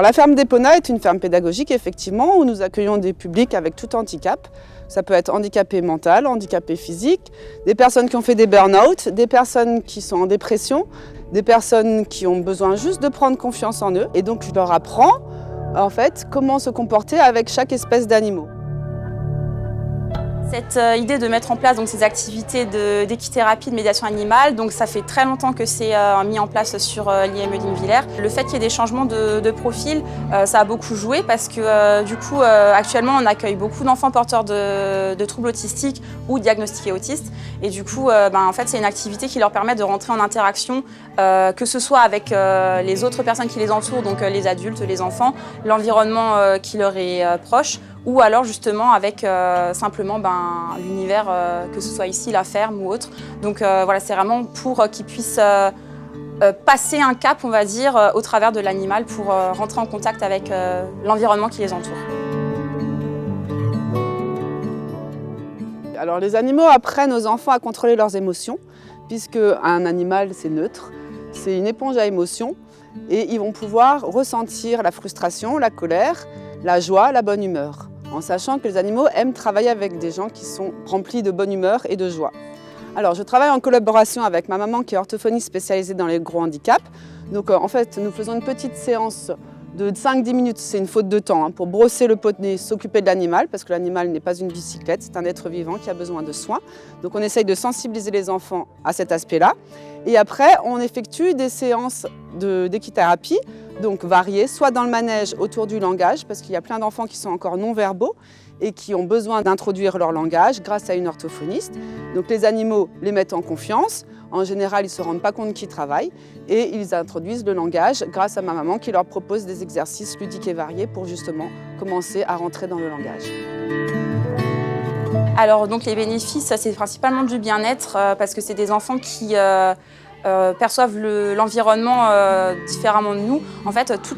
Alors la ferme d'Épona est une ferme pédagogique effectivement où nous accueillons des publics avec tout handicap. Ça peut être handicapé mental, handicapé physique, des personnes qui ont fait des burn-out, des personnes qui sont en dépression, des personnes qui ont besoin juste de prendre confiance en eux. Et donc je leur apprends en fait comment se comporter avec chaque espèce d'animaux. Cette idée de mettre en place donc, ces activités d'équithérapie, de médiation animale, donc ça fait très longtemps que c'est mis en place sur l'IME d'Hinwiller. Le fait qu'il y ait des changements de profil, ça a beaucoup joué parce que du coup, actuellement, on accueille beaucoup d'enfants porteurs de troubles autistiques ou diagnostiqués autistes. Et du coup, en fait, c'est une activité qui leur permet de rentrer en interaction, que ce soit avec les autres personnes qui les entourent, donc les adultes, les enfants, l'environnement qui leur est proche, ou alors justement avec simplement l'univers, que ce soit ici, la ferme ou autre. Donc voilà, c'est vraiment pour qu'ils puissent passer un cap, on va dire, au travers de l'animal pour rentrer en contact avec l'environnement qui les entoure. Alors les animaux apprennent aux enfants à contrôler leurs émotions, puisque un animal c'est neutre, c'est une éponge à émotions, et ils vont pouvoir ressentir la frustration, la colère, la joie, la bonne humeur, en sachant que les animaux aiment travailler avec des gens qui sont remplis de bonne humeur et de joie. Alors, je travaille en collaboration avec ma maman qui est orthophoniste spécialisée dans les gros handicaps. Donc, en fait, nous faisons une petite séance de 5-10 minutes, c'est une faute de temps, pour brosser le pot de nez, s'occuper de l'animal, parce que l'animal n'est pas une bicyclette, c'est un être vivant qui a besoin de soins. Donc, on essaye de sensibiliser les enfants à cet aspect-là. Et après, on effectue des séances d'équithérapie, donc variées, soit dans le manège autour du langage, parce qu'il y a plein d'enfants qui sont encore non-verbaux et qui ont besoin d'introduire leur langage grâce à une orthophoniste. Donc les animaux les mettent en confiance, en général ils ne se rendent pas compte qu'ils travaillent et ils introduisent le langage grâce à ma maman qui leur propose des exercices ludiques et variés pour justement commencer à rentrer dans le langage. Alors donc les bénéfices, c'est principalement du bien-être parce que c'est des enfants qui perçoivent l'environnement différemment de nous. En fait, tous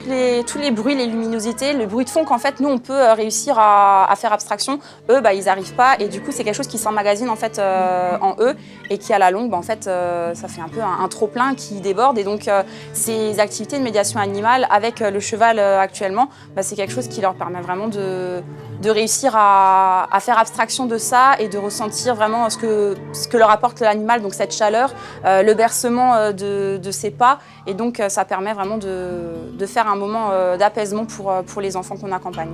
les bruits, les luminosités, le bruit de fond qu'en fait nous on peut réussir à faire abstraction, eux ils n'arrivent pas et du coup c'est quelque chose qui s'emmagasine en fait en eux et qui à la longue en fait ça fait un peu un trop-plein qui déborde et donc ces activités de médiation animale avec le cheval actuellement, c'est quelque chose qui leur permet vraiment de réussir à faire abstraction de ça et de ressentir vraiment ce que leur apporte l'animal, donc cette chaleur, le bercement de ses pas et donc ça permet vraiment de faire un moment d'apaisement pour les enfants qu'on accompagne.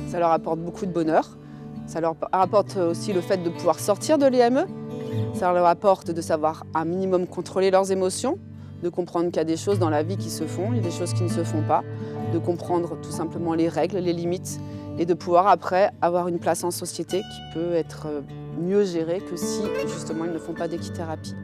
Ça leur apporte beaucoup de bonheur, ça leur apporte aussi le fait de pouvoir sortir de l'IME, ça leur apporte de savoir un minimum contrôler leurs émotions, de comprendre qu'il y a des choses dans la vie qui se font, il y a des choses qui ne se font pas, de comprendre tout simplement les règles, les limites et de pouvoir après avoir une place en société qui peut être mieux gérée que si justement ils ne font pas d'équithérapie.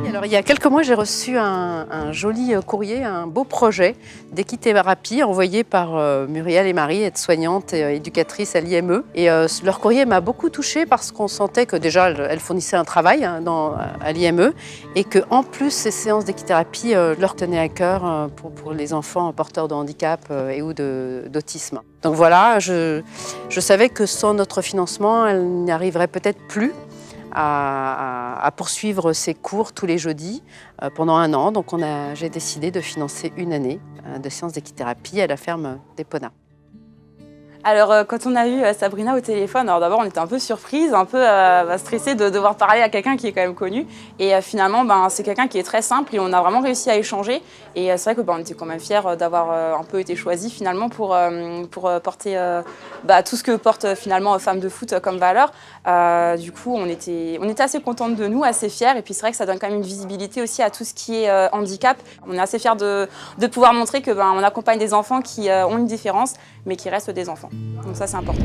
Alors, il y a quelques mois, j'ai reçu un joli courrier, un beau projet d'équithérapie envoyé par Muriel et Marie, aides-soignantes et éducatrices à l'IME. Et leur courrier m'a beaucoup touchée parce qu'on sentait que déjà, elles fournissaient un travail à l'IME et qu'en plus, ces séances d'équithérapie leur tenaient à cœur pour les enfants porteurs de handicap et ou d'autisme. Donc voilà, je savais que sans notre financement, elles n'y arriveraient peut-être plus à poursuivre ces cours tous les jeudis pendant 1 an. Donc j'ai décidé de financer 1 année de séances d'équithérapie à la ferme d'Épona. Alors quand on a eu Sabrina au téléphone, alors d'abord on était un peu surprise, un peu stressée de devoir parler à quelqu'un qui est quand même connu. Et finalement c'est quelqu'un qui est très simple et on a vraiment réussi à échanger. Et c'est vrai que on était quand même fiers d'avoir un peu été choisis finalement pour porter tout ce que porte finalement Femmes de Foot comme valeur. Du coup on était assez contentes de nous, assez fiers. Et puis c'est vrai que ça donne quand même une visibilité aussi à tout ce qui est handicap. On est assez fiers de pouvoir montrer que on accompagne des enfants qui ont une différence mais qui restent des enfants. Donc ça c'est important.